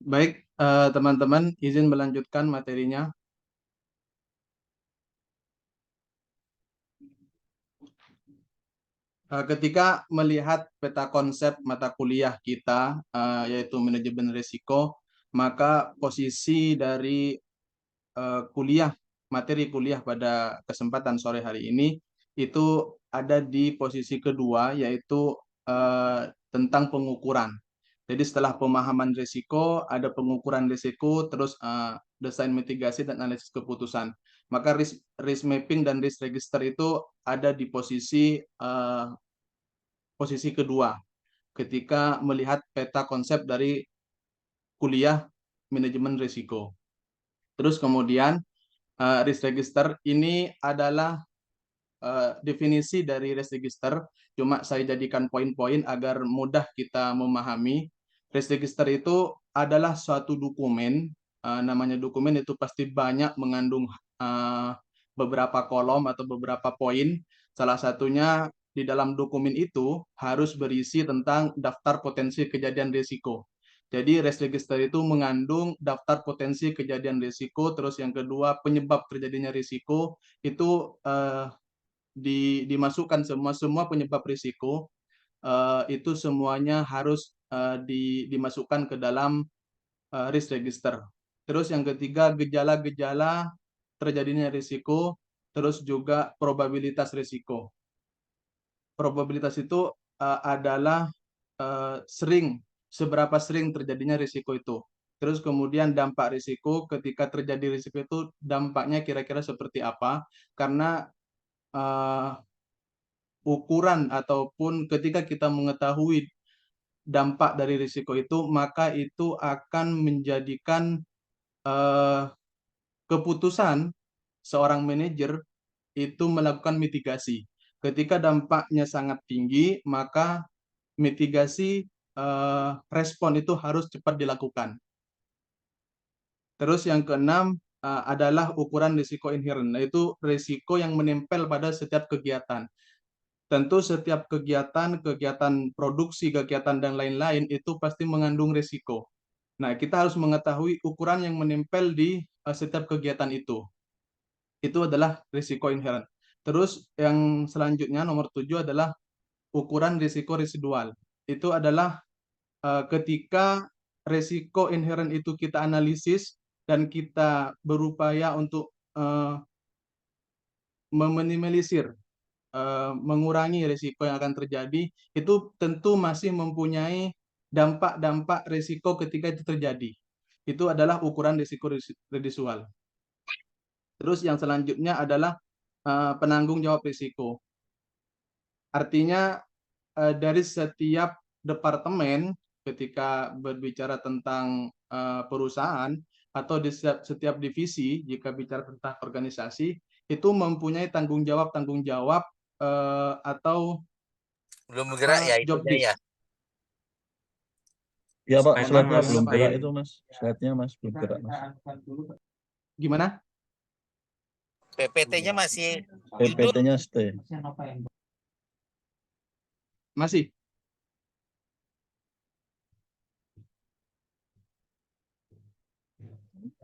Baik, teman-teman, izin melanjutkan materinya. Ketika melihat peta konsep mata kuliah kita, yaitu manajemen risiko, maka posisi dari materi kuliah pada kesempatan sore hari ini itu ada di posisi kedua, yaitu tentang pengukuran. Jadi setelah pemahaman risiko, ada pengukuran risiko, terus desain mitigasi dan analisis keputusan. Maka risk mapping dan risk register itu ada di posisi kedua ketika melihat peta konsep dari kuliah manajemen risiko. Terus kemudian risk register ini adalah definisi dari risk register, cuma saya jadikan poin-poin agar mudah kita memahami. Risk register itu adalah suatu dokumen, namanya dokumen itu pasti banyak mengandung beberapa kolom atau beberapa poin. Salah satunya di dalam dokumen itu harus berisi tentang daftar potensi kejadian risiko. Jadi risk register itu mengandung daftar potensi kejadian risiko, terus yang kedua penyebab terjadinya risiko itu dimasukkan semua penyebab risiko itu semuanya harus dimasukkan ke dalam risk register. Terus yang ketiga gejala-gejala terjadinya risiko, terus juga probabilitas risiko. Probabilitas itu adalah seberapa sering terjadinya risiko itu. Terus kemudian dampak risiko, ketika terjadi risiko itu dampaknya kira-kira seperti apa? Karena ukuran ataupun ketika kita mengetahui dampak dari risiko itu, maka itu akan menjadikan eh, keputusan seorang manajer itu melakukan mitigasi. Ketika dampaknya sangat tinggi, maka mitigasi respon itu harus cepat dilakukan. Terus yang keenam adalah ukuran risiko inherent, yaitu risiko yang menempel pada setiap kegiatan. Tentu setiap kegiatan produksi, kegiatan dan lain-lain itu pasti mengandung risiko. Nah, kita harus mengetahui ukuran yang menempel di setiap kegiatan itu. Itu adalah risiko inherent. Terus yang selanjutnya nomor 7 adalah ukuran risiko residual. Itu adalah ketika risiko inherent itu kita analisis dan kita berupaya untuk meminimalisir, mengurangi risiko yang akan terjadi, itu tentu masih mempunyai dampak-dampak risiko ketika itu terjadi. Itu adalah ukuran risiko residual. Terus yang selanjutnya adalah penanggung jawab risiko. Artinya dari setiap departemen ketika berbicara tentang perusahaan atau di setiap divisi jika bicara tentang organisasi itu mempunyai tanggung jawab atau Belum bergerak ya job itunya ya. desk. Ya Pak, Apa, slide-nya Mas? belum Apa? gerak itu Mas. Slide-nya Mas belum gerak Mas. Gimana? PPT-nya masih PPT-nya stay. Masih?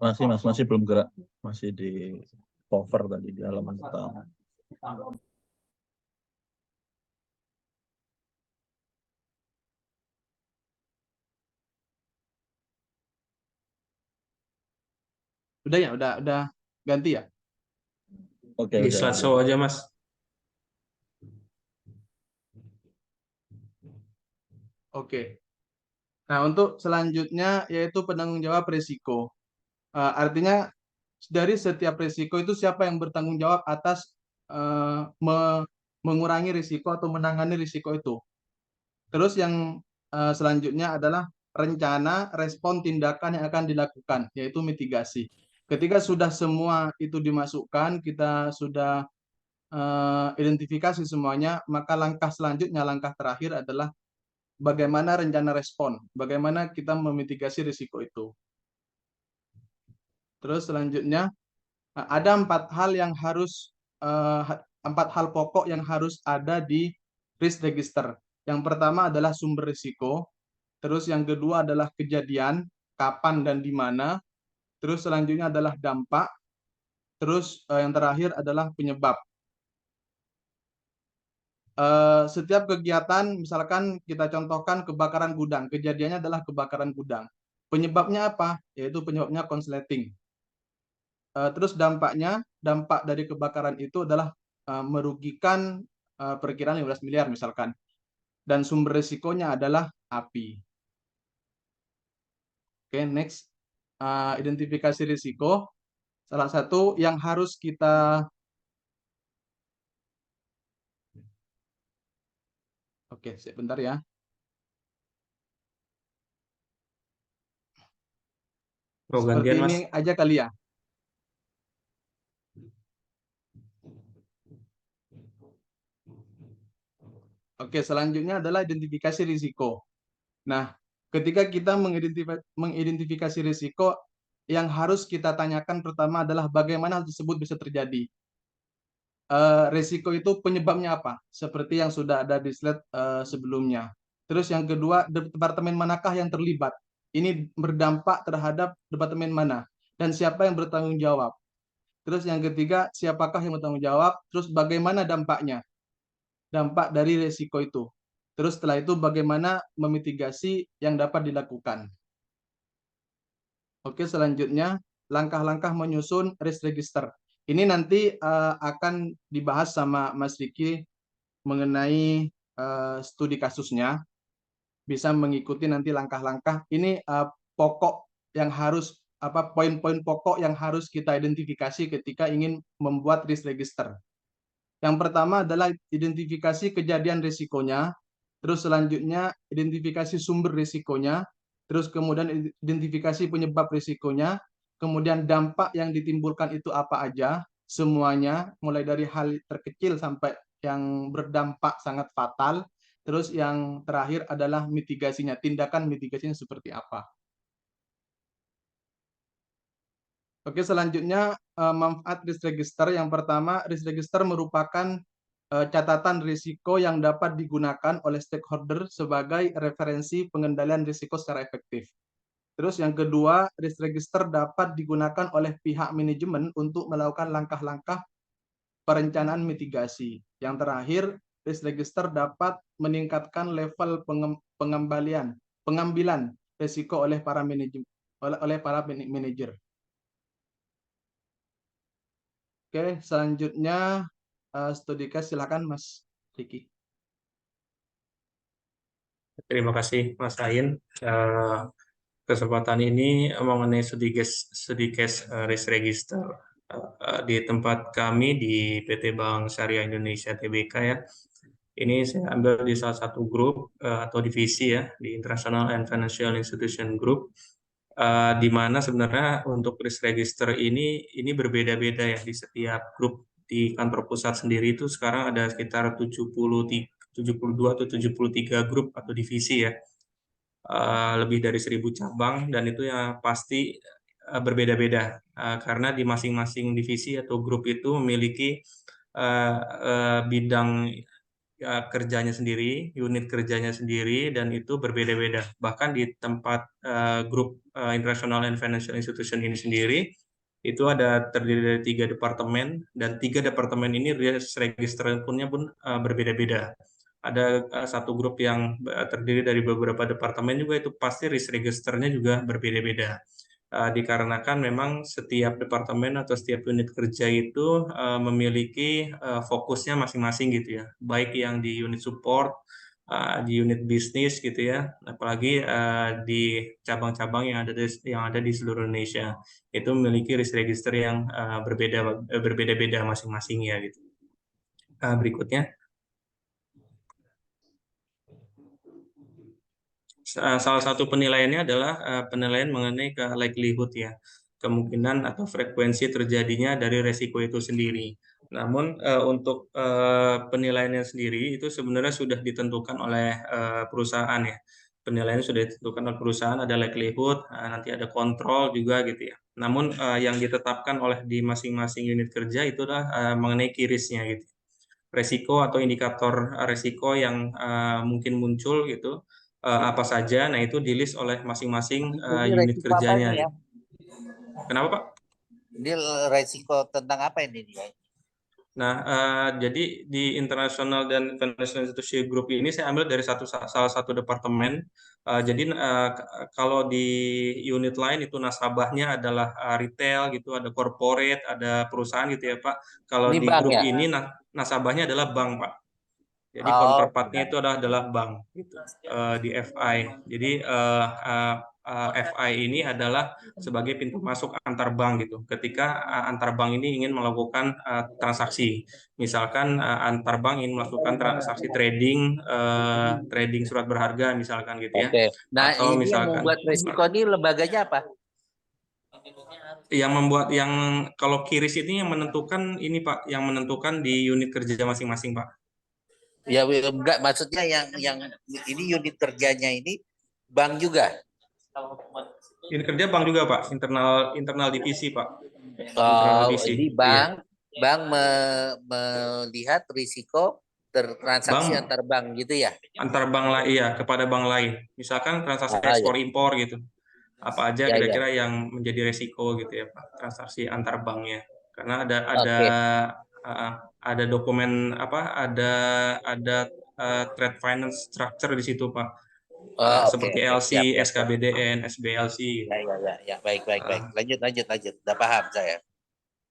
Masih Mas, masih belum gerak. Masih di cover tadi di halaman pertama. Udah ya, udah ganti ya. Oke, Di udah. slideshow aja, Mas. Oke. Nah, untuk selanjutnya yaitu penanggung jawab risiko. Artinya dari setiap risiko itu siapa yang bertanggung jawab atas mengurangi risiko atau menangani risiko itu. Terus yang selanjutnya adalah rencana, respon, tindakan yang akan dilakukan, yaitu mitigasi. Ketika sudah semua itu dimasukkan, kita sudah identifikasi semuanya, maka langkah selanjutnya, langkah terakhir adalah bagaimana rencana respon, bagaimana kita memitigasi risiko itu. Terus selanjutnya ada empat hal pokok yang harus ada di risk register. Yang pertama adalah sumber risiko, terus yang kedua adalah kejadian, kapan dan di mana. Terus selanjutnya adalah dampak. Terus yang terakhir adalah penyebab. Setiap kegiatan, misalkan kita contohkan kebakaran gudang, kejadiannya adalah kebakaran gudang. Penyebabnya apa? Yaitu penyebabnya konsleting. Terus dampak dari kebakaran itu adalah merugikan perkiraan 15 miliar misalkan. Dan sumber risikonya adalah api. Oke, next. Identifikasi risiko. Salah satu yang harus kita... Oke, sebentar ya. Oh, Seperti gantian, Mas. ini aja kali ya. Oke, selanjutnya adalah identifikasi risiko. Nah, ketika kita mengidentifikasi risiko, yang harus kita tanyakan pertama adalah bagaimana hal tersebut bisa terjadi. Risiko itu penyebabnya apa? Seperti yang sudah ada di slide sebelumnya. Terus yang kedua, departemen manakah yang terlibat? Ini berdampak terhadap departemen mana? Dan siapa yang bertanggung jawab? Terus yang ketiga, siapakah yang bertanggung jawab? Terus bagaimana dampaknya? Dampak dari risiko itu. Terus setelah itu bagaimana memitigasi yang dapat dilakukan. Oke, selanjutnya langkah-langkah menyusun risk register. Ini nanti akan dibahas sama Mas Riki mengenai studi kasusnya. Bisa mengikuti nanti langkah-langkah. Ini pokok yang harus poin-poin pokok yang harus kita identifikasi ketika ingin membuat risk register. Yang pertama adalah identifikasi kejadian risikonya, terus selanjutnya identifikasi sumber risikonya, terus kemudian identifikasi penyebab risikonya, kemudian dampak yang ditimbulkan itu apa aja, semuanya, mulai dari hal terkecil sampai yang berdampak sangat fatal, terus yang terakhir adalah mitigasinya, tindakan mitigasinya seperti apa. Oke, selanjutnya manfaat risk register. Yang pertama, risk register merupakan catatan risiko yang dapat digunakan oleh stakeholder sebagai referensi pengendalian risiko secara efektif. Terus yang kedua, risk register dapat digunakan oleh pihak manajemen untuk melakukan langkah-langkah perencanaan mitigasi. Yang terakhir, risk register dapat meningkatkan level pengambilan risiko oleh para manajer. Oke, selanjutnya studi case, silakan Mas Riki. Terima kasih, Mas Ain. Kesempatan ini mengenai studi case risk register di tempat kami di PT Bank Syariah Indonesia Tbk ya. Ini saya ambil di salah satu grup atau divisi ya di International and Financial Institution Group. Di mana sebenarnya untuk risk register ini berbeda-beda ya di setiap grup. Di kantor pusat sendiri itu sekarang ada sekitar 72 atau 73 grup atau divisi ya. Lebih dari 1.000 cabang, dan itu ya pasti berbeda-beda karena di masing-masing divisi atau grup itu memiliki bidang kerjanya sendiri, unit kerjanya sendiri, dan itu berbeda-beda. Bahkan di tempat grup International and Financial Institution ini sendiri, itu ada terdiri dari 3 departemen, dan 3 departemen ini risk register pun berbeda-beda. Ada satu grup yang terdiri dari beberapa departemen juga, itu pasti risk registernya juga berbeda-beda. Dikarenakan memang setiap departemen atau setiap unit kerja itu memiliki fokusnya masing-masing gitu ya, baik yang di unit support, di unit bisnis gitu ya, apalagi di cabang-cabang yang ada di seluruh Indonesia, itu memiliki risk register yang berbeda-beda masing-masing ya gitu. Berikutnya. Salah satu penilaiannya adalah penilaian mengenai likelihood ya, kemungkinan atau frekuensi terjadinya dari resiko itu sendiri. Namun untuk penilaiannya sendiri itu sebenarnya sudah ditentukan oleh perusahaan ya. Penilaiannya sudah ditentukan oleh perusahaan, ada likelihood, nanti ada kontrol juga gitu ya. Namun yang ditetapkan oleh di masing-masing unit kerja itu adalah mengenai key risk-nya gitu. Resiko atau indikator resiko yang mungkin muncul gitu. apa saja. Nah, itu di-list oleh masing-masing Ini unit resiko apa kerjanya. ini ya? Kenapa, Pak? Ini resiko tentang apa ini dia? Nah, jadi di International dan Financial Institution Group ini saya ambil dari salah satu departemen. Jadi kalau di unit lain itu nasabahnya adalah retail gitu, ada corporate, ada perusahaan gitu ya Pak. Kalau Ini di bank grup ya? ini nasabahnya adalah bank Pak. Jadi Oh, counterpartnya itu adalah bank gitu, di FI. Jadi FI ini adalah sebagai pintu masuk antar bank gitu. Ketika antar bank ini ingin melakukan transaksi, misalkan antar bank ingin melakukan transaksi trading, trading surat berharga misalkan gitu ya. oke. Nah, Atau ini yang misalkan membuat resiko ini lembaganya apa? yang membuat kalau QRIS ini yang menentukan ini Pak, yang menentukan di unit kerja masing-masing Pak. Ya enggak, maksudnya yang ini unit kerjanya ini bank juga. Unit kerja bank juga Pak, internal divisi Pak. Oh, Divisi. ini Iya. bank melihat risiko transaksi Bank antar bank gitu ya. antar bank lain, iya, kepada bank lain. Misalkan transaksi ekspor impor gitu. Apa aja Ya, kira-kira yang menjadi resiko gitu ya Pak, transaksi antar banknya. Karena Oke. ada dokumen ada trade finance structure di situ Pak. Oh, oke, Seperti oke. LC, Siap, siap, siap. SKBDN, SBLC. Ya. Baik. Lanjut. Udah paham saya.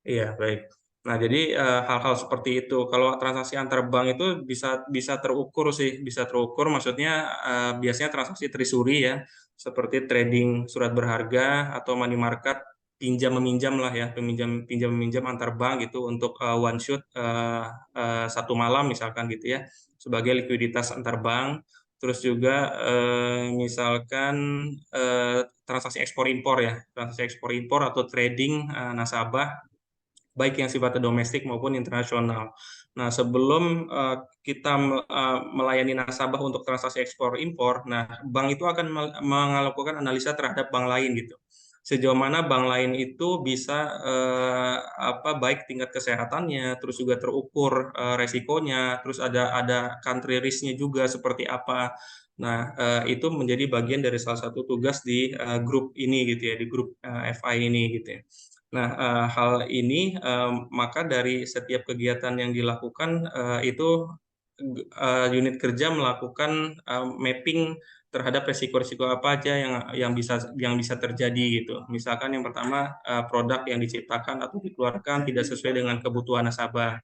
Iya, baik. Nah, jadi hal-hal seperti itu. Kalau transaksi antar bank itu bisa terukur sih, bisa terukur. Maksudnya biasanya transaksi treasury ya, seperti trading surat berharga atau money market, pinjam meminjam lah ya, pinjam meminjam antar bank gitu untuk one shot satu malam misalkan gitu ya, sebagai likuiditas antar bank. Terus juga misalkan transaksi ekspor impor ya, transaksi ekspor impor atau trading nasabah baik yang sifatnya domestik maupun internasional. Nah, sebelum kita melayani nasabah untuk transaksi ekspor impor, nah bank itu akan melakukan analisa terhadap bank lain gitu. Sejauh mana bank lain itu bisa baik tingkat kesehatannya, terus juga terukur resikonya, terus ada country risk-nya juga seperti apa. Nah, itu menjadi bagian dari salah satu tugas di grup ini gitu ya, di grup FI ini gitu ya. Nah, hal ini maka dari setiap kegiatan yang dilakukan itu unit kerja melakukan mapping terhadap resiko-resiko apa aja yang bisa terjadi gitu. Misalkan yang pertama produk yang diciptakan atau dikeluarkan tidak sesuai dengan kebutuhan nasabah.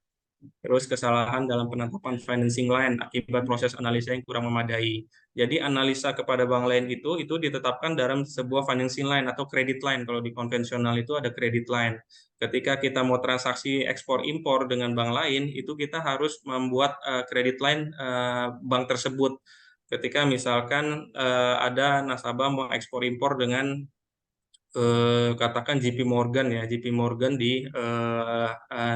Terus kesalahan dalam penetapan financing line akibat proses analisa yang kurang memadai. Jadi analisa kepada bank lain itu ditetapkan dalam sebuah financing line atau credit line. Kalau di konvensional itu ada credit line. Ketika kita mau transaksi ekspor impor dengan bank lain, itu kita harus membuat credit line bank tersebut. Ketika misalkan ada nasabah mau ekspor impor dengan katakan JP Morgan ya, JP Morgan di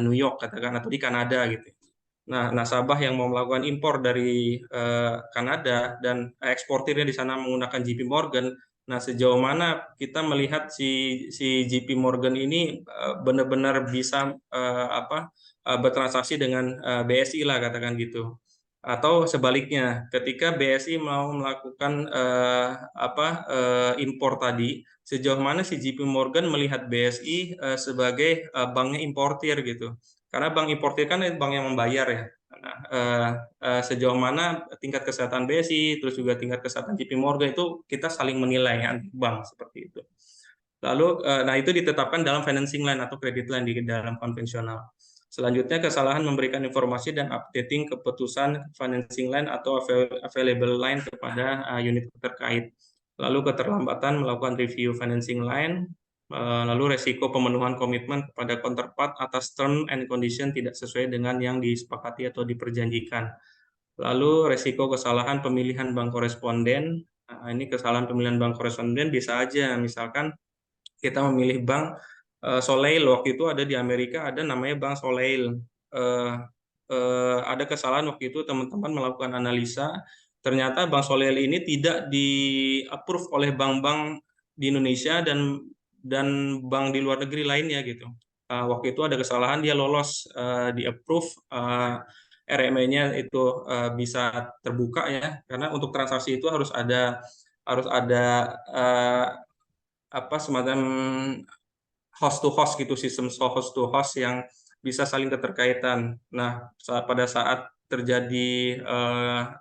New York katakan atau di Kanada gitu. Nah, nasabah yang mau melakukan impor dari Kanada dan eksportirnya di sana menggunakan JP Morgan, nah sejauh mana kita melihat si JP Morgan ini benar-benar bisa bertransaksi dengan BSI lah katakan gitu. Atau sebaliknya, ketika BSI mau melakukan impor tadi, sejauh mana si JP Morgan melihat BSI sebagai banknya importir gitu. Karena bank importir kan bank yang membayar ya. Nah, sejauh mana tingkat kesehatan BSI, terus juga tingkat kesehatan JP Morgan itu kita saling menilai ya, bank seperti itu. Lalu, nah itu ditetapkan dalam financing line atau credit line di dalam konvensional. Selanjutnya, kesalahan memberikan informasi dan updating keputusan financing line atau available line kepada unit terkait. Lalu keterlambatan melakukan review financing line, lalu resiko pemenuhan komitmen kepada counterpart atas term and condition tidak sesuai dengan yang disepakati atau diperjanjikan. Lalu resiko kesalahan pemilihan bank koresponden, nah, ini kesalahan pemilihan bank koresponden bisa aja, misalkan kita memilih bank Soleil, waktu itu ada di Amerika ada namanya bank Soleil. Ada kesalahan waktu itu teman-teman melakukan analisa, ternyata bank Soleil ini tidak di-approve oleh bank-bank di Indonesia dan bank di luar negeri lainnya gitu. Waktu itu ada kesalahan, dia lolos di-approve RME-nya itu bisa terbuka ya, karena untuk transaksi itu harus ada semacam host to host gitu, sistem host to host yang bisa saling keterkaitan. Nah, pada saat terjadi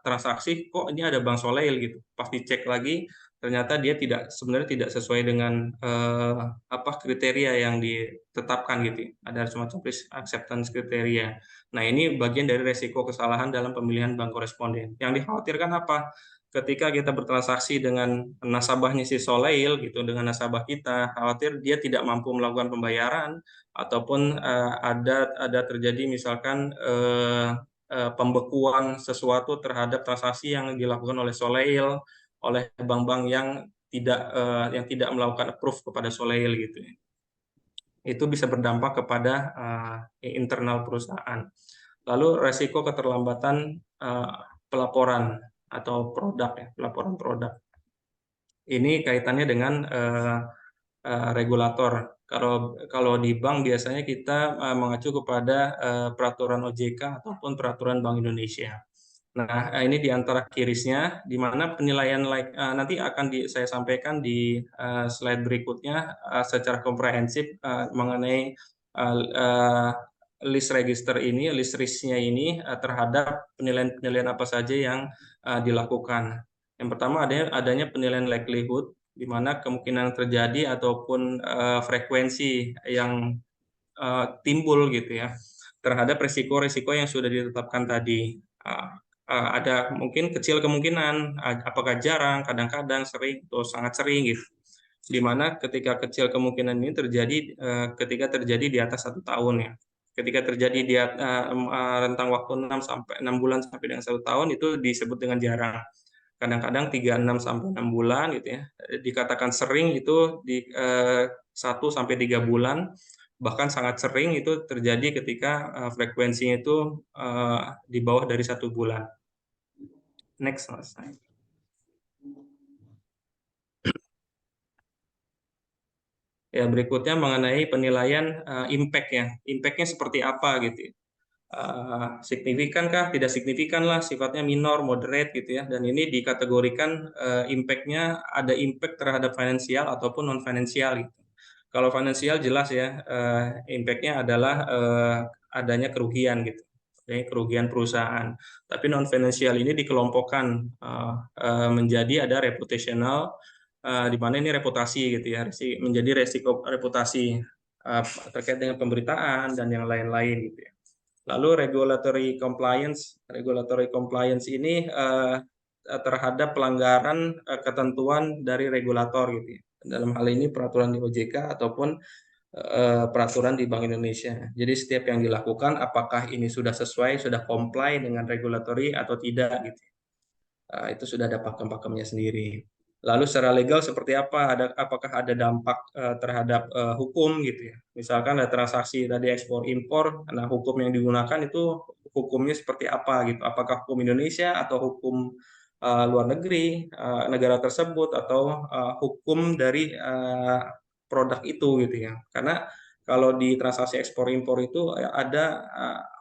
transaksi, kok ini ada Bank Soleil gitu, pas dicek lagi ternyata dia sebenarnya tidak sesuai dengan kriteria yang ditetapkan gitu. Ada semacam risk acceptance kriteria. Nah, ini bagian dari resiko kesalahan dalam pemilihan bank koresponden. Yang dikhawatirkan apa? Ketika kita bertransaksi dengan nasabahnya si Soleil gitu, dengan nasabah kita, khawatir dia tidak mampu melakukan pembayaran ataupun ada terjadi misalkan pembekuan sesuatu terhadap transaksi yang dilakukan oleh Soleil, oleh bank-bank yang tidak melakukan approve kepada Soleil gitu. Itu bisa berdampak kepada internal perusahaan. Lalu resiko keterlambatan pelaporan atau produk ya, pelaporan produk. Ini kaitannya dengan regulator. Kalau di bank biasanya kita mengacu kepada peraturan OJK ataupun peraturan Bank Indonesia. Nah, ini di antara kirisnya, di mana penilaian nanti akan saya sampaikan di slide berikutnya secara komprehensif mengenai list register ini, list risk-nya ini terhadap penilaian apa saja yang dilakukan. Yang pertama adanya penilaian likelihood, di mana kemungkinan terjadi ataupun frekuensi yang timbul gitu ya terhadap risiko-risiko yang sudah ditetapkan tadi. Ada mungkin kecil kemungkinan, apakah jarang, kadang-kadang, sering, atau sangat sering gitu. Dimana ketika kecil kemungkinan ini terjadi ketika terjadi di atas 1 tahun ya. Ketika terjadi di rentang waktu 6 bulan sampai dengan 1 tahun itu disebut dengan jarang. Kadang-kadang 36 sampai 6 bulan gitu ya. Dikatakan sering itu di 1 sampai 3 bulan. Bahkan sangat sering itu terjadi ketika frekuensinya itu di bawah dari 1 bulan. Next slide. Ya, berikutnya mengenai penilaian impact ya. Impact-nya seperti apa gitu. Signifikan kah? Tidak signifikan lah, sifatnya minor, moderate gitu ya. Dan ini dikategorikan impact-nya ada impact terhadap finansial ataupun non-finansial gitu. Kalau finansial jelas ya, impact-nya adalah adanya kerugian gitu. Kerugian perusahaan. Tapi non-financial ini dikelompokkan menjadi ada reputational, di mana ini reputasi gitu ya, menjadi resiko reputasi terkait dengan pemberitaan dan yang lain-lain gitu ya. Lalu regulatory compliance ini terhadap pelanggaran ketentuan dari regulator gitu ya. Dalam hal ini peraturan di OJK ataupun peraturan di Bank Indonesia. Jadi setiap yang dilakukan apakah ini sudah sesuai, sudah comply dengan regulatory atau tidak gitu. Itu sudah ada pakem-pakemnya sendiri. Lalu secara legal seperti apa? Apakah ada dampak terhadap hukum gitu ya? Misalkan ada transaksi tadi ekspor impor, nah hukum yang digunakan itu hukumnya seperti apa gitu? Apakah hukum Indonesia atau hukum luar negeri negara tersebut atau hukum dari produk itu gitu ya? Karena kalau di transaksi ekspor impor itu ada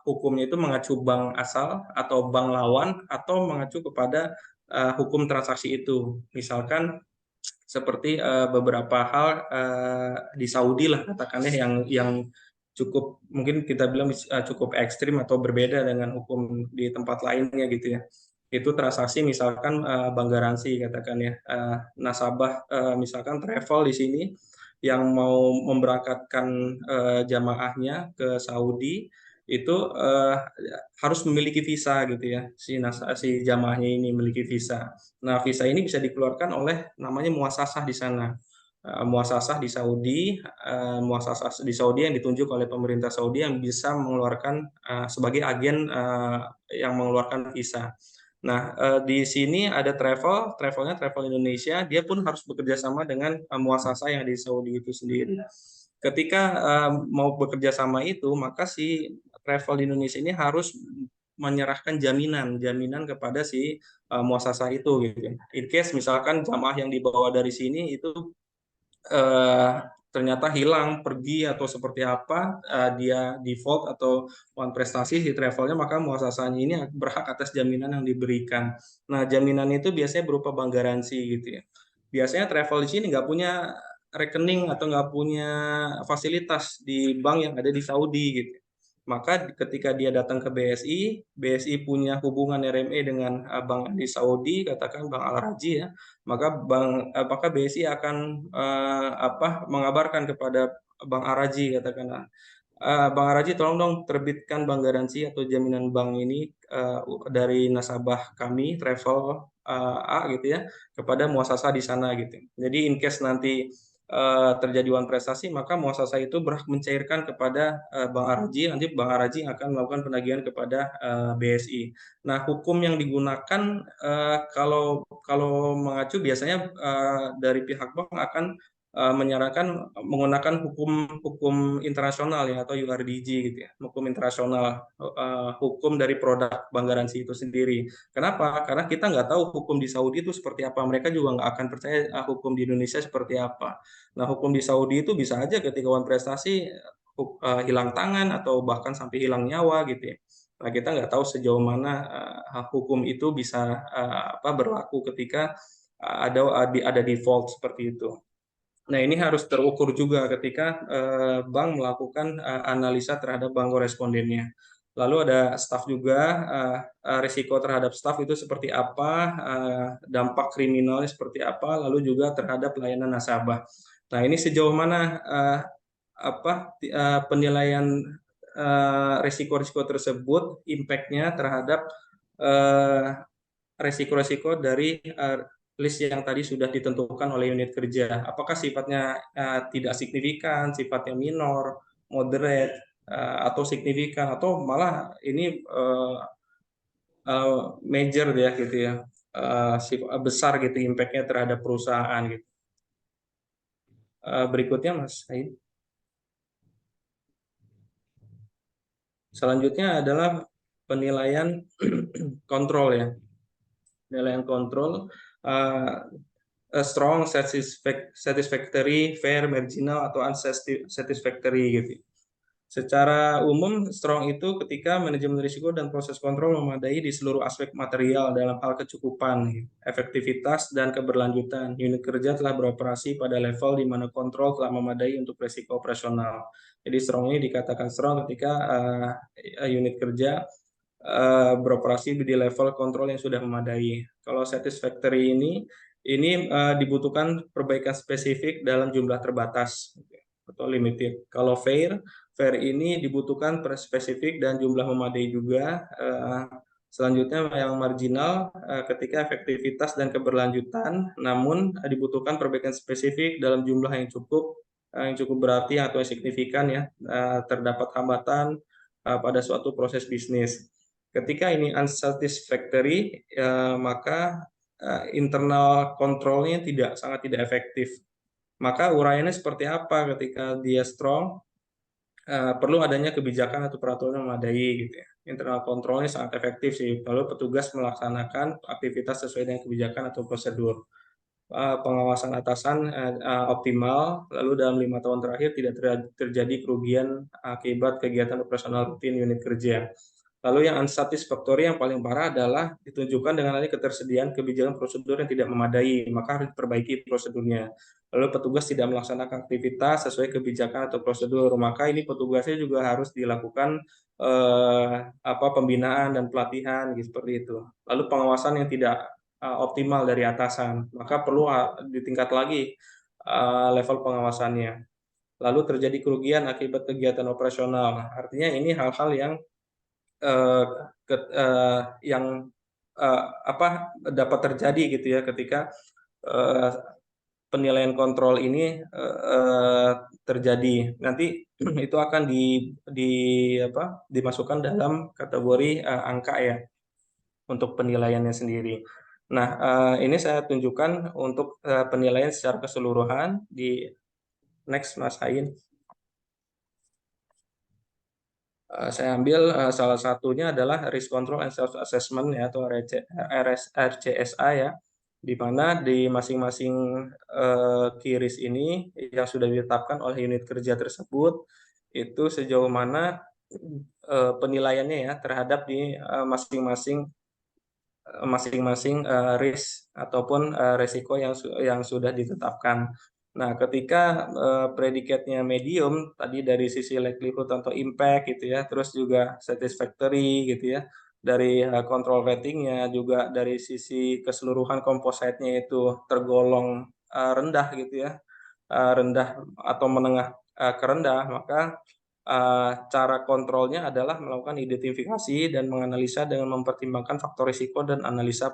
hukumnya itu mengacu bank asal atau bank lawan atau mengacu kepada hukum transaksi itu. Misalkan seperti beberapa hal di Saudi lah katakannya yang cukup mungkin kita bilang cukup ekstrim atau berbeda dengan hukum di tempat lainnya gitu ya. Itu transaksi misalkan bank garansi katakan ya, nasabah misalkan travel di sini yang mau memberangkatkan jamaahnya ke Saudi itu harus memiliki visa gitu ya, si jamaahnya ini memiliki visa. Nah, visa ini bisa dikeluarkan oleh namanya muasasah di sana. Muasasah di Saudi, muasasah di Saudi yang ditunjuk oleh pemerintah Saudi yang bisa mengeluarkan sebagai agen yang mengeluarkan visa. Nah, di sini ada travelnya Travel Indonesia, dia pun harus bekerja sama dengan muasasah yang di Saudi itu sendiri. Ketika mau bekerja sama itu, maka si Travel Indonesia ini harus menyerahkan jaminan kepada si muasasah itu gitu. In case misalkan jamaah yang dibawa dari sini itu ternyata hilang, pergi atau seperti apa, dia default atau one prestasi di travelnya, maka muasasahnya ini berhak atas jaminan yang diberikan. Nah, jaminan itu biasanya berupa bank garansi gitu ya. Biasanya travel di sini nggak punya rekening atau nggak punya fasilitas di bank yang ada di Saudi gitu. Maka ketika dia datang ke BSI, BSI punya hubungan RME dengan bank di Saudi, katakan Bank Al Rajhi ya, maka BSI akan mengabarkan kepada Bank Al Rajhi, katakanlah, Bang Araji tolong dong terbitkan bank garansi atau jaminan bank ini dari nasabah kami travel A gitu ya kepada muasasah di sana gitu. Jadi in case nanti terjadi wan prestasi, maka muasasah itu berhak mencairkan kepada Bang Araji, nanti Bang Araji akan melakukan penagihan kepada BSI. Nah, hukum yang digunakan kalau mengacu biasanya dari pihak bank akan menyarankan menggunakan hukum internasional ya atau URDG gitu ya, hukum internasional, hukum dari produk bank garansi itu sendiri. Kenapa? Karena kita nggak tahu hukum di Saudi itu seperti apa, mereka juga nggak akan percaya hukum di Indonesia seperti apa. Nah, hukum di Saudi itu bisa aja ketika wan prestasi hilang tangan atau bahkan sampai hilang nyawa gitu ya. Nah, kita nggak tahu sejauh mana hukum itu bisa berlaku ketika ada default seperti itu. Nah, ini harus terukur juga ketika bank melakukan analisa terhadap bank korespondennya. Lalu ada staf juga, risiko terhadap staf itu seperti apa, dampak kriminalnya seperti apa, lalu juga terhadap layanan nasabah. Nah, ini sejauh mana penilaian risiko-risiko tersebut, impact-nya terhadap resiko-resiko dari list yang tadi sudah ditentukan oleh unit kerja. Apakah sifatnya tidak signifikan, sifatnya minor, moderate, atau signifikan, atau malah ini major ya gitu ya, besar gitu impact-nya terhadap perusahaan gitu. Berikutnya Mas Said. Selanjutnya adalah penilaian kontrol ya. Penilaian kontrol a strong, satisfactory, fair, marginal, atau unsatisfactory gitu. Secara umum, strong itu ketika manajemen risiko dan proses kontrol memadai di seluruh aspek material dalam hal kecukupan, efektivitas, dan keberlanjutan. Unit kerja telah beroperasi pada level di mana kontrol telah memadai untuk risiko operasional. Jadi strong ini dikatakan strong ketika unit kerja beroperasi di level kontrol yang sudah memadai. Kalau satisfactory ini dibutuhkan perbaikan spesifik dalam jumlah terbatas atau limited. Kalau fair ini dibutuhkan spesifik dan jumlah memadai juga. Selanjutnya yang marginal ketika efektivitas dan keberlanjutan, namun dibutuhkan perbaikan spesifik dalam jumlah yang cukup berarti atau signifikan ya, terdapat hambatan pada suatu proses bisnis. Ketika ini unsatisfactory, maka internal kontrolnya sangat tidak efektif. Maka uraiannya seperti apa ketika dia strong? Perlu adanya kebijakan atau peraturan yang memadai gitu ya. Internal kontrolnya sangat efektif sih. Lalu petugas melaksanakan aktivitas sesuai dengan kebijakan atau prosedur. Pengawasan atasan optimal. Lalu dalam 5 tahun terakhir tidak terjadi kerugian akibat kegiatan operasional rutin unit kerja. Lalu yang unsatisfactory yang paling parah adalah ditunjukkan dengan adanya ketersediaan kebijakan prosedur yang tidak memadai, maka harus diperbaiki prosedurnya. Lalu petugas tidak melaksanakan aktivitas sesuai kebijakan atau prosedur, maka ini petugasnya juga harus dilakukan pembinaan dan pelatihan gitu, seperti itu. Lalu pengawasan yang tidak optimal dari atasan, maka perlu ditingkat lagi level pengawasannya. Lalu terjadi kerugian akibat kegiatan operasional, artinya ini hal-hal yang dapat terjadi gitu ya ketika penilaian kontrol ini terjadi. Nanti itu akan dimasukkan dalam kategori angka ya untuk penilaiannya sendiri. Nah, ini saya tunjukkan untuk penilaian secara keseluruhan di next Mas Hain. Saya ambil salah satunya adalah risk control and self assessment ya, atau RCSA ya. di mana di masing-masing key risk ini yang sudah ditetapkan oleh unit kerja tersebut itu sejauh mana penilaiannya ya terhadap di masing-masing risk ataupun resiko yang sudah ditetapkan. Nah, ketika predikatnya medium tadi dari sisi likelihood atau impact gitu ya, terus juga satisfactory gitu ya, dari control ratingnya juga dari sisi keseluruhan composite-nya itu tergolong rendah gitu ya, rendah atau menengah ke rendah, maka cara kontrolnya adalah melakukan identifikasi dan menganalisa dengan mempertimbangkan faktor risiko dan analisa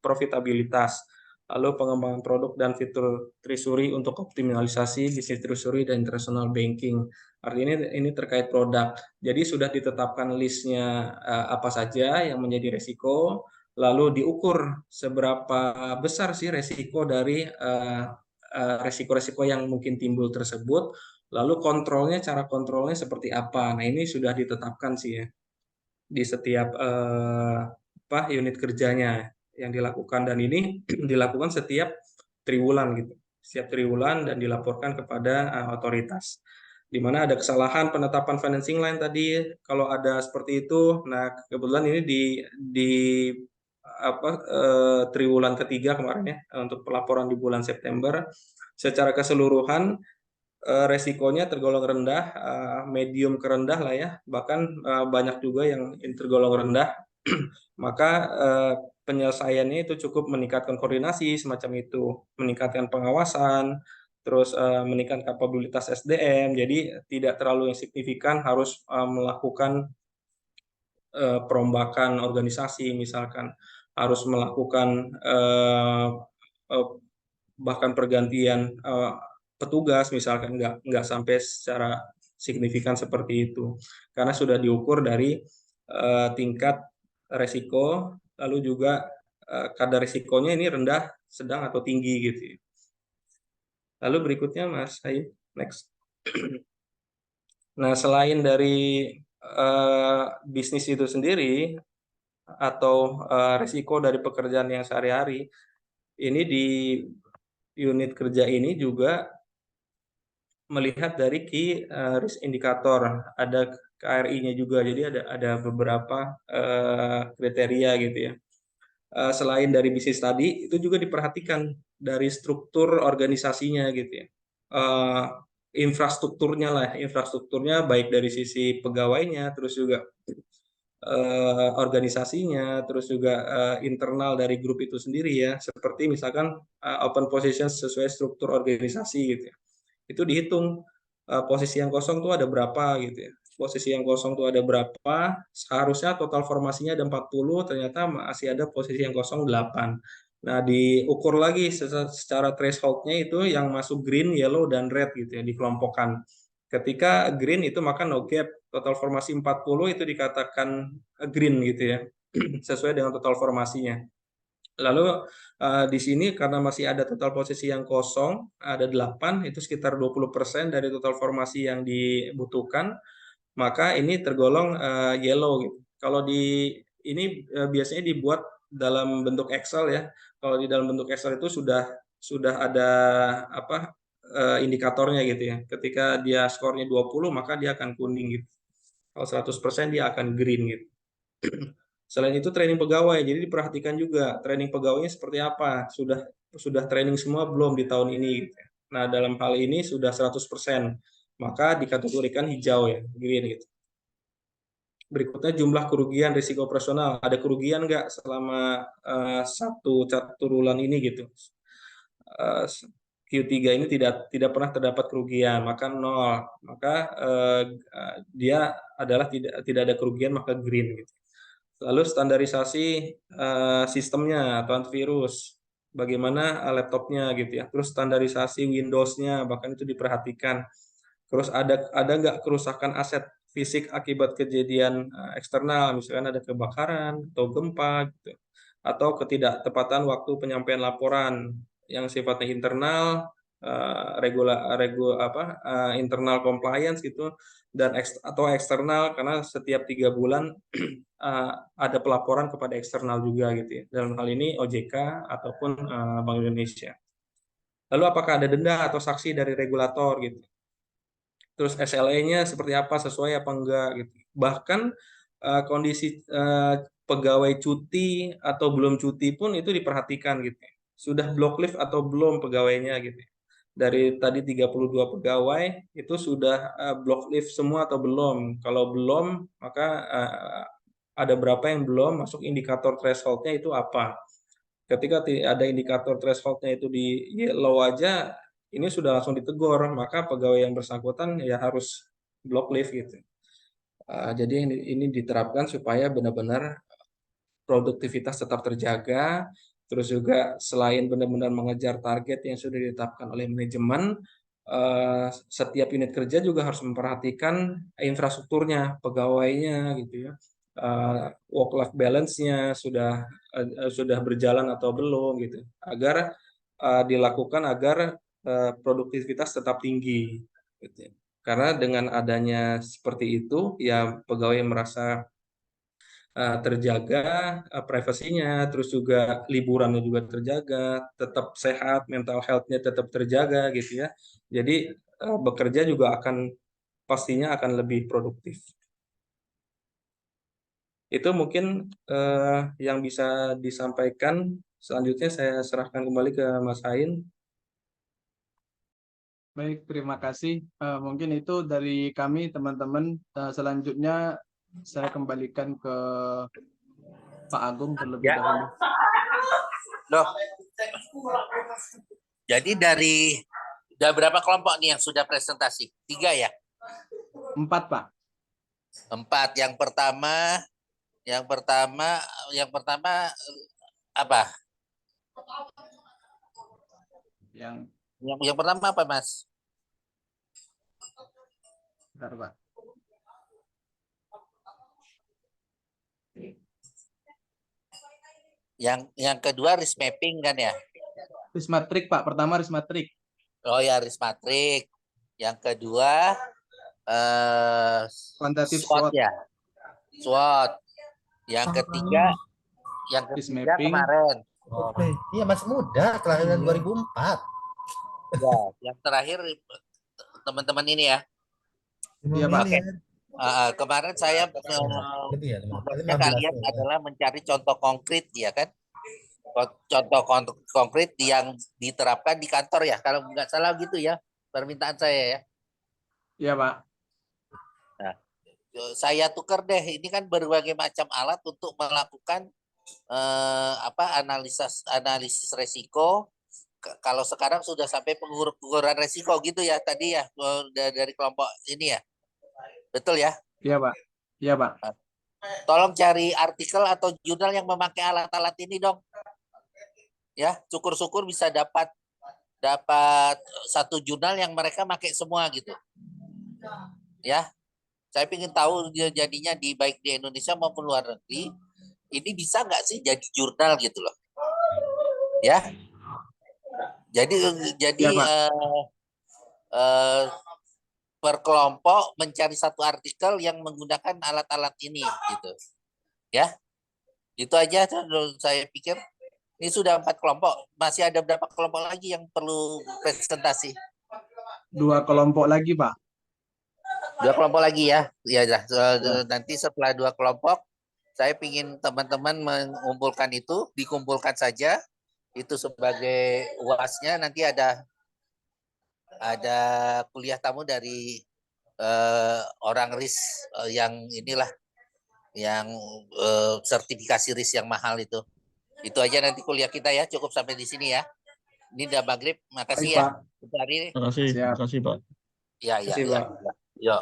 profitabilitas, lalu pengembangan produk dan fitur treasury untuk optimalisasi bisnis treasury dan international banking. Artinya ini terkait produk. Jadi sudah ditetapkan listnya apa saja yang menjadi risiko, lalu diukur seberapa besar sih risiko dari risiko-risiko yang mungkin timbul tersebut. Lalu cara kontrolnya seperti apa? Nah, ini sudah ditetapkan sih ya di setiap unit kerjanya yang dilakukan, dan ini dilakukan setiap triwulan gitu. Setiap triwulan dan dilaporkan kepada otoritas. Di mana ada kesalahan penetapan financing line tadi, kalau ada seperti itu. Nah, kebetulan ini di triwulan ketiga kemarin ya, untuk pelaporan di bulan September. Secara keseluruhan resikonya tergolong rendah, medium ke rendah lah ya, bahkan banyak juga yang tergolong rendah. Maka penyelesaiannya itu cukup meningkatkan koordinasi semacam itu, meningkatkan pengawasan, terus meningkatkan kapabilitas SDM. Jadi tidak terlalu yang signifikan harus melakukan perombakan organisasi, misalkan harus melakukan bahkan pergantian petugas, misalkan nggak sampai secara signifikan seperti itu, karena sudah diukur dari tingkat resiko, lalu juga kadar risikonya ini rendah, sedang atau tinggi gitu. Lalu berikutnya Mas Haim, next. Nah, selain dari bisnis itu sendiri atau risiko dari pekerjaan yang sehari-hari, ini di unit kerja ini juga melihat dari key risk indicator, ada KRI-nya juga, jadi ada beberapa kriteria gitu ya. Selain dari bisnis tadi, itu juga diperhatikan dari struktur organisasinya gitu ya. Infrastrukturnya baik dari sisi pegawainya, terus juga organisasinya, terus juga internal dari grup itu sendiri ya, seperti misalkan open position sesuai struktur organisasi gitu ya. Itu dihitung posisi yang kosong tuh ada berapa gitu ya. Posisi yang kosong tuh ada berapa, seharusnya total formasinya ada 40, ternyata masih ada posisi yang kosong 8. Nah, diukur lagi secara threshold-nya itu yang masuk green, yellow, dan red gitu ya, dikelompokkan. Ketika green itu maka no gap, total formasi 40 itu dikatakan green gitu ya, sesuai dengan total formasinya. Lalu di sini karena masih ada total posisi yang kosong, ada 8, itu sekitar 20% dari total formasi yang dibutuhkan, maka ini tergolong yellow gitu. Kalau ini biasanya dibuat dalam bentuk Excel ya. Kalau di dalam bentuk Excel itu sudah ada indikatornya gitu ya. Ketika dia skornya 20, maka dia akan kuning gitu. Kalau 100% dia akan green gitu. Selain itu training pegawai, jadi diperhatikan juga training pegawainya seperti apa. Sudah training semua belum di tahun ini gitu. Nah, dalam hal ini sudah 100%, maka dikategorikan hijau ya, green gitu. Berikutnya jumlah kerugian risiko operasional. Ada kerugian nggak selama satu triwulan ini gitu. Q3 ini tidak pernah terdapat kerugian, maka 0. Maka dia adalah tidak ada kerugian, maka green gitu. Lalu standarisasi sistemnya atau antivirus, bagaimana laptopnya gitu ya. Terus standarisasi Windows-nya, bahkan itu diperhatikan. Terus ada nggak kerusakan aset fisik akibat kejadian eksternal, misalkan ada kebakaran atau gempa gitu, atau ketidaktepatan waktu penyampaian laporan yang sifatnya internal internal compliance gitu, dan atau eksternal, karena setiap 3 bulan ada pelaporan kepada eksternal juga gitu ya. Dalam hal ini OJK ataupun Bank Indonesia. Lalu apakah ada denda atau sanksi dari regulator gitu? Terus SLA-nya seperti apa, sesuai apa enggak gitu. Bahkan kondisi pegawai cuti atau belum cuti pun itu diperhatikan gitu. Sudah block leave atau belum pegawainya gitu. Dari tadi 32 pegawai itu sudah block leave semua atau belum. Kalau belum, maka ada berapa yang belum, masuk indikator threshold-nya itu apa. Ketika ada indikator threshold-nya itu di yellow aja, ini sudah langsung ditegur, maka pegawai yang bersangkutan ya harus block leave gitu. Jadi ini diterapkan supaya benar-benar produktivitas tetap terjaga, terus juga selain benar-benar mengejar target yang sudah ditetapkan oleh manajemen, setiap unit kerja juga harus memperhatikan infrastrukturnya, pegawainya gitu ya, work life balance-nya sudah berjalan atau belum gitu, agar dilakukan agar produktivitas tetap tinggi gitu. Karena dengan adanya seperti itu ya pegawai merasa terjaga privasinya, terus juga liburannya juga terjaga, tetap sehat, mental health-nya tetap terjaga gitu ya. Jadi bekerja juga pastinya akan lebih produktif. Itu mungkin yang bisa disampaikan. Selanjutnya saya serahkan kembali ke Mas Ain. Baik, terima kasih. Mungkin itu dari kami teman-teman. Selanjutnya saya kembalikan ke Pak Agung terlebih Ya. dahulu. Loh. Jadi dari berapa kelompok nih yang sudah presentasi? 3 ya? 4, Pak. 4. Yang pertama apa? Yang pertama apa, Mas? Bentar, Pak. Yang kedua risk mapping kan ya? Risk matrix, Pak. Pertama risk matrix. Oh ya, risk matrix. Yang kedua Quantitative SWOT SWOT. ya. SWOT. Yang ketiga Risk mapping. kemarin. Iya, masih muda, kelahiran 2004. Ya, yang terakhir teman-teman ini ya. Iya, Pak. Oke. Kemarin saya kalian adalah mencari contoh konkret ya kan, contoh konkret yang diterapkan di kantor ya, kalau nggak salah gitu ya permintaan saya ya. Iya Pak. Nah, saya tukar deh, ini kan berbagai macam alat untuk melakukan analisis resiko. Kalau sekarang sudah sampai pengukuran resiko gitu ya tadi ya, dari kelompok ini ya. Betul ya? Iya, Pak. Iya, Pak. Tolong cari artikel atau jurnal yang memakai alat-alat ini dong. Ya, syukur-syukur bisa dapat satu jurnal yang mereka pakai semua gitu. Ya. Saya ingin tahu jadinya baik di Indonesia maupun luar negeri, ini bisa nggak sih jadi jurnal gitu loh. Ya. Jadi ya, per kelompok mencari satu artikel yang menggunakan alat-alat ini gitu. Ya. Itu aja saya pikir. Ini sudah 4 kelompok. Masih ada berapa kelompok lagi yang perlu presentasi? 2 kelompok lagi, Pak. 2 kelompok lagi ya. Ya, nanti setelah 2 kelompok, saya ingin teman-teman mengumpulkan itu, dikumpulkan saja. Itu sebagai UAS-nya, nanti ada kuliah tamu dari orang RIS yang inilah, yang sertifikasi RIS yang mahal itu. Itu aja nanti kuliah kita ya, cukup sampai di sini ya. Ini udah maghrib, makasih ya. Baik, Pak. Terima kasih, Pak. Ya. Yo.